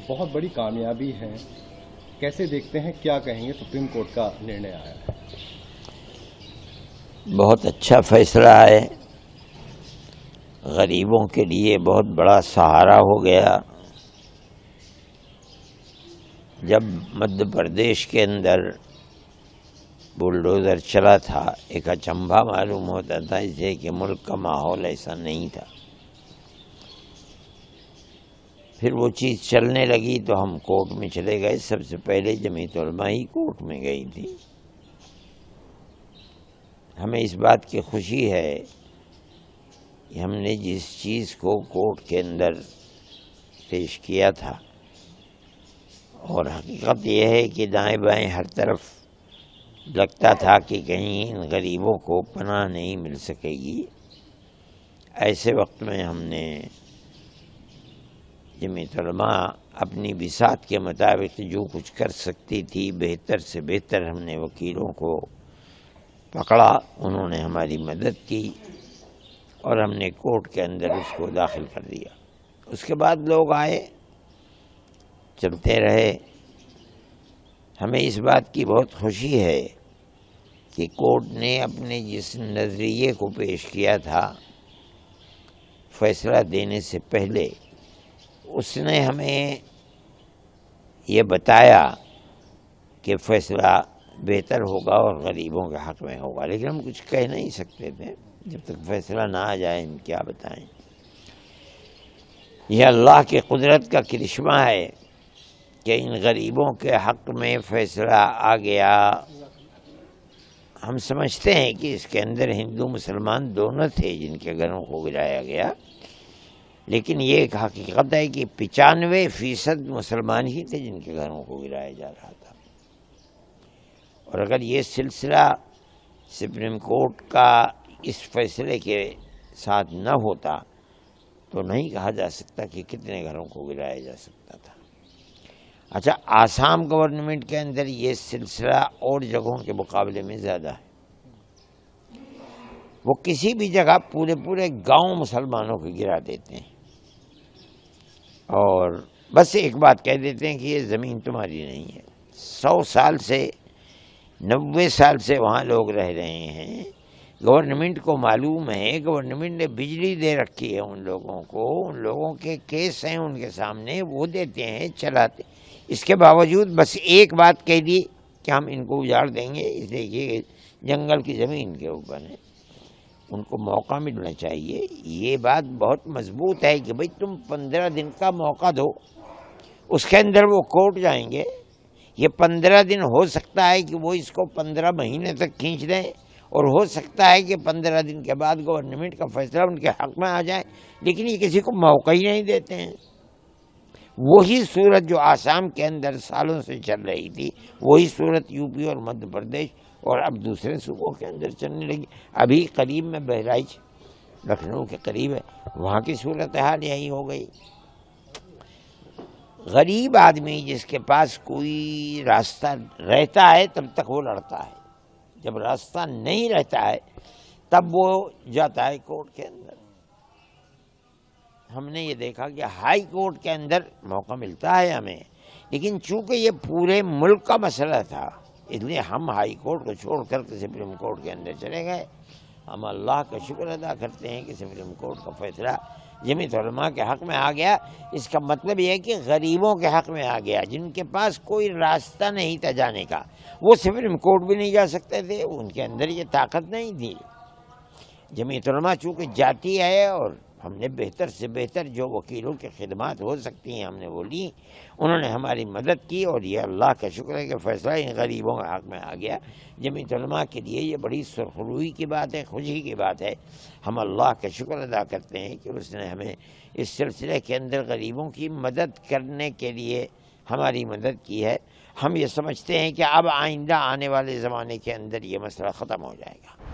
بہت بڑی کامیابی ہے، کیسے دیکھتے ہیں، کیا کہیں گے؟ سپریم کورٹ کا نرنے آیا ہے، بہت اچھا فیصلہ ہے، غریبوں کے لیے بہت بڑا سہارا ہو گیا۔ جب مدھیہ پردیش کے اندر بلڈوزر چلا تھا، ایک اچنبھا معلوم ہوتا تھا اسے کہ ملک کا ماحول ایسا نہیں تھا۔ پھر وہ چیز چلنے لگی تو ہم کورٹ میں چلے گئے۔ سب سے پہلے جمعیت علماء ہی کورٹ میں گئی تھی۔ ہمیں اس بات کی خوشی ہے کہ ہم نے جس چیز کو کورٹ کے اندر پیش کیا تھا، اور حقیقت یہ ہے کہ دائیں بائیں ہر طرف لگتا تھا کہ کہیں ان غریبوں کو پناہ نہیں مل سکے گی، ایسے وقت میں ہم نے جمعیت علماء اپنی بساط کے مطابق جو کچھ کر سکتی تھی بہتر سے بہتر ہم نے وکیلوں کو پکڑا، انہوں نے ہماری مدد کی اور ہم نے کورٹ کے اندر اس کو داخل کر دیا۔ اس کے بعد لوگ آئے، چلتے رہے۔ ہمیں اس بات کی بہت خوشی ہے کہ کورٹ نے اپنے جس نظریے کو پیش کیا تھا فیصلہ دینے سے پہلے، اس نے ہمیں یہ بتایا کہ فیصلہ بہتر ہوگا اور غریبوں کے حق میں ہوگا، لیکن ہم کچھ کہہ نہیں سکتے تھے جب تک فیصلہ نہ آ جائے۔ ہم کیا بتائیں؟ یہ اللہ کی قدرت کا کرشمہ ہے کہ ان غریبوں کے حق میں فیصلہ آ گیا۔ ہم سمجھتے ہیں کہ اس کے اندر ہندو مسلمان دونوں تھے جن کے گھروں کو گرایا گیا، لیکن یہ ایک حقیقت ہے کہ 95% مسلمان ہی تھے جن کے گھروں کو گرایا جا رہا تھا۔ اور اگر یہ سلسلہ سپریم کورٹ کا اس فیصلے کے ساتھ نہ ہوتا تو نہیں کہا جا سکتا کہ کتنے گھروں کو گرایا جا سکتا تھا۔ اچھا، آسام گورنمنٹ کے اندر یہ سلسلہ اور جگہوں کے مقابلے میں زیادہ ہے۔ وہ کسی بھی جگہ پورے گاؤں مسلمانوں کو گرا دیتے ہیں اور بس ایک بات کہہ دیتے ہیں کہ یہ زمین تمہاری نہیں ہے۔ 100 سال سے 90 سال سے وہاں لوگ رہ رہے ہیں، گورنمنٹ کو معلوم ہے، گورنمنٹ نے بجلی دے رکھی ہے ان لوگوں کو، ان لوگوں کے کیس ہیں ان کے سامنے، وہ دیتے ہیں، چلاتے۔ اس کے باوجود بس ایک بات کہہ دی کہ ہم ان کو اجاڑ دیں گے، اس لیے یہ جنگل کی زمین کے اوپر ہے۔ ان کو موقع ملنا چاہیے۔ یہ بات بہت مضبوط ہے کہ بھئی تم 15 دن کا موقع دو، اس کے اندر وہ کورٹ جائیں گے۔ یہ 15 دن ہو سکتا ہے کہ وہ اس کو 15 مہینے تک کھینچ دیں، اور ہو سکتا ہے کہ 15 دن کے بعد گورنمنٹ کا فیصلہ ان کے حق میں آ جائے، لیکن یہ کسی کو موقع ہی نہیں دیتے ہیں۔ وہی صورت جو آسام کے اندر سالوں سے چل رہی تھی، وہی صورت یو پی اور مدھیہ پردیش اور اب دوسرے صوبوں کے اندر چلنے لگی۔ ابھی قریب میں بہرائچ لکھنؤ کے قریب ہے، وہاں کی صورتحال یہی ہو گئی۔ غریب آدمی جس کے پاس کوئی راستہ رہتا ہے تب تک وہ لڑتا ہے، جب راستہ نہیں رہتا ہے تب وہ جاتا ہے کورٹ کے اندر۔ ہم نے یہ دیکھا کہ ہائی کورٹ کے اندر موقع ملتا ہے ہمیں، لیکن چونکہ یہ پورے ملک کا مسئلہ تھا اس لیے ہم ہائی کورٹ کو چھوڑ کر کے سپریم کورٹ کے اندر چلے گئے۔ ہم اللہ کا شکر ادا کرتے ہیں کہ سپریم کورٹ کا فیصلہ جمعیت علماء کے حق میں آ گیا۔ اس کا مطلب یہ ہے کہ غریبوں کے حق میں آ گیا، جن کے پاس کوئی راستہ نہیں تھا جانے کا، وہ سپریم کورٹ بھی نہیں جا سکتے تھے، ان کے اندر یہ طاقت نہیں تھی۔ جمعیت علماء چونکہ جاتی ہے اور ہم نے بہتر سے بہتر جو وکیلوں کی خدمات ہو سکتی ہیں ہم نے وہ لی، انہوں نے ہماری مدد کی، اور یہ اللہ کا شکر ہے کہ فیصلہ ان غریبوں کے حق میں آ گیا۔ جمعیت علماء کے لیے یہ بڑی سرخروئی کی بات ہے، خوشی کی بات ہے۔ ہم اللہ کا شکر ادا کرتے ہیں کہ اس نے ہمیں اس سلسلے کے اندر غریبوں کی مدد کرنے کے لیے ہماری مدد کی ہے۔ ہم یہ سمجھتے ہیں کہ اب آئندہ آنے والے زمانے کے اندر یہ مسئلہ ختم ہو جائے گا۔